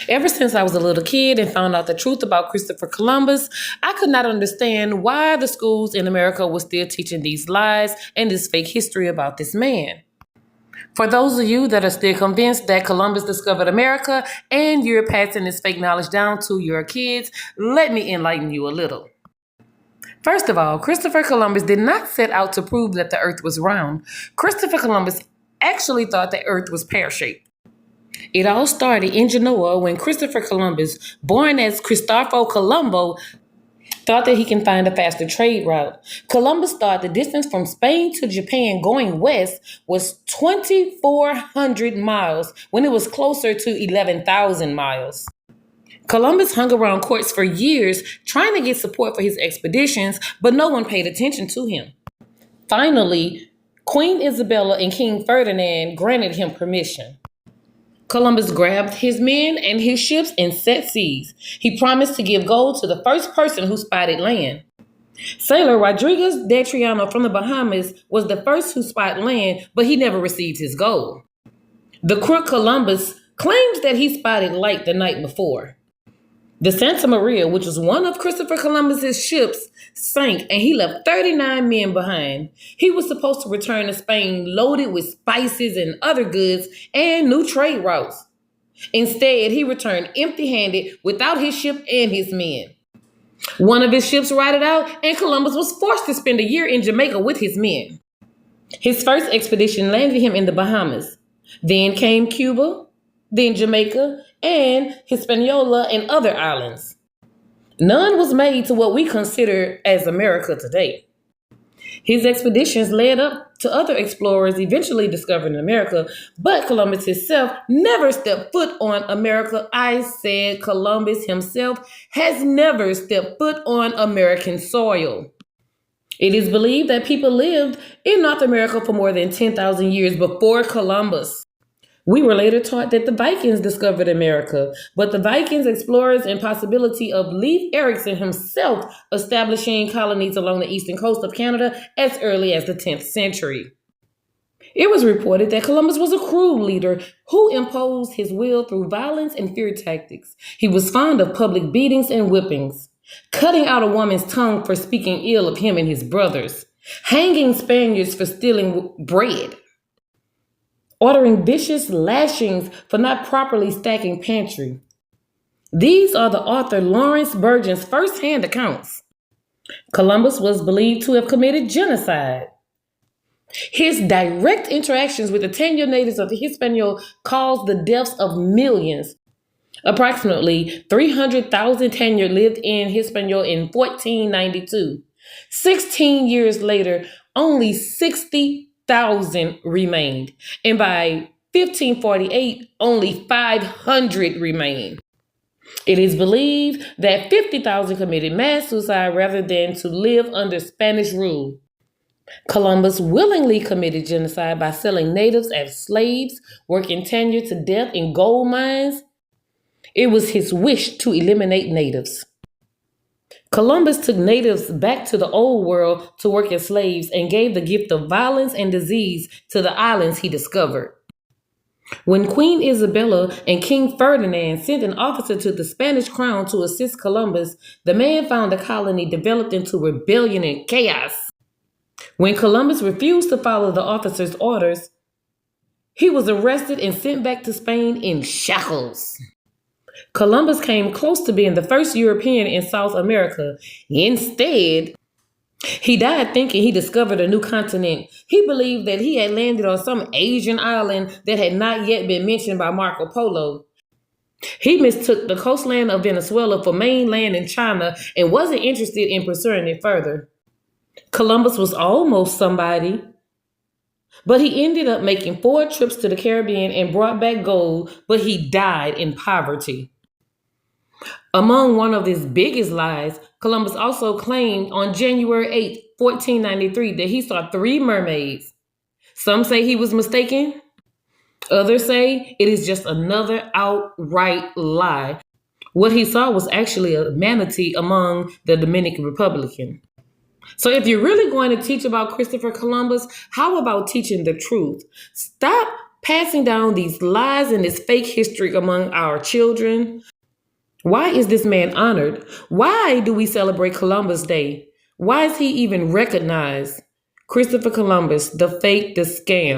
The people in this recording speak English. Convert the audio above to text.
Ever since I was a little kid and found out the truth about Christopher Columbus, I could not understand why the schools in America were still teaching these lies and this fake history about this man. For those of you that are still convinced that Columbus discovered America and you're passing this fake knowledge down to your kids, let me enlighten you a little. First of all, Christopher Columbus did not set out to prove that the earth was round. Christopher Columbus actually thought the earth was pear-shaped. It all started in Genoa when Christopher Columbus, born as Cristoforo Colombo, thought that he can find a faster trade route. Columbus thought the distance from Spain to Japan going west was 2,400 miles when it was closer to 11,000 miles. Columbus hung around courts for years trying to get support for his expeditions, but no one paid attention to him. Finally, Queen Isabella and King Ferdinand granted him permission. Columbus grabbed his men and his ships and set seas. He promised to give gold to the first person who spotted land. Sailor Rodriguez de Triano from the Bahamas was the first who spotted land, but he never received his gold. The crook Columbus claims that he spotted light the night before. The Santa Maria, which was one of Christopher Columbus's ships, sank and he left 39 men behind. He was supposed to return to Spain loaded with spices and other goods and new trade routes. Instead, he returned empty-handed without his ship and his men. One of his ships rotted out and Columbus was forced to spend a year in Jamaica with his men. His first expedition landed him in the Bahamas. Then came Cuba, then Jamaica, and Hispaniola and other islands. None was made to what we consider as America today. His expeditions led up to other explorers eventually discovering America, but Columbus himself never stepped foot on America. I said Columbus himself has never stepped foot on American soil. It is believed that people lived in North America for more than 10,000 years before Columbus. We were later taught that the Vikings discovered America, but the Vikings, explorers, and possibility of Leif Erikson himself establishing colonies along the eastern coast of Canada as early as the 10th century. It was reported that Columbus was a cruel leader who imposed his will through violence and fear tactics. He was fond of public beatings and whippings, cutting out a woman's tongue for speaking ill of him and his brothers, hanging Spaniards for stealing bread, ordering vicious lashings for not properly stacking pantry. These are the author Lawrence Bergen's first-hand accounts. Columbus was believed to have committed genocide. His direct interactions with the Taino natives of the Hispaniola caused the deaths of millions. Approximately 300,000 Taino lived in Hispaniola in 1492. 16 years later, only 60,000 remained, and by 1548, only 500 remained. It is believed that 50,000 committed mass suicide rather than to live under Spanish rule. Columbus willingly committed genocide by selling natives as slaves, working tenure to death in gold mines. It was his wish to eliminate natives. Columbus took natives back to the old world to work as slaves and gave the gift of violence and disease to the islands he discovered. When Queen Isabella and King Ferdinand sent an officer to the Spanish crown to assist Columbus, the man found the colony developed into rebellion and chaos. When Columbus refused to follow the officer's orders, he was arrested and sent back to Spain in shackles. Columbus came close to being the first European in South America. Instead, he died thinking he discovered a new continent. He believed that he had landed on some Asian island that had not yet been mentioned by Marco Polo. He mistook the coastland of Venezuela for mainland in China and wasn't interested in pursuing it further. Columbus was almost somebody, but he ended up making 4 trips to the Caribbean and brought back gold, but he died in poverty. Among one of his biggest lies, Columbus also claimed on January 8, 1493, that he saw 3 mermaids. Some say he was mistaken. Others say it is just another outright lie. What he saw was actually a manatee among the Dominican Republic. So if you're really going to teach about Christopher Columbus, how about teaching the truth? Stop passing down these lies and this fake history among our children? Why is this man honored? Why do we celebrate Columbus Day? Why is he even recognized? Christopher Columbus, the fake, the scam.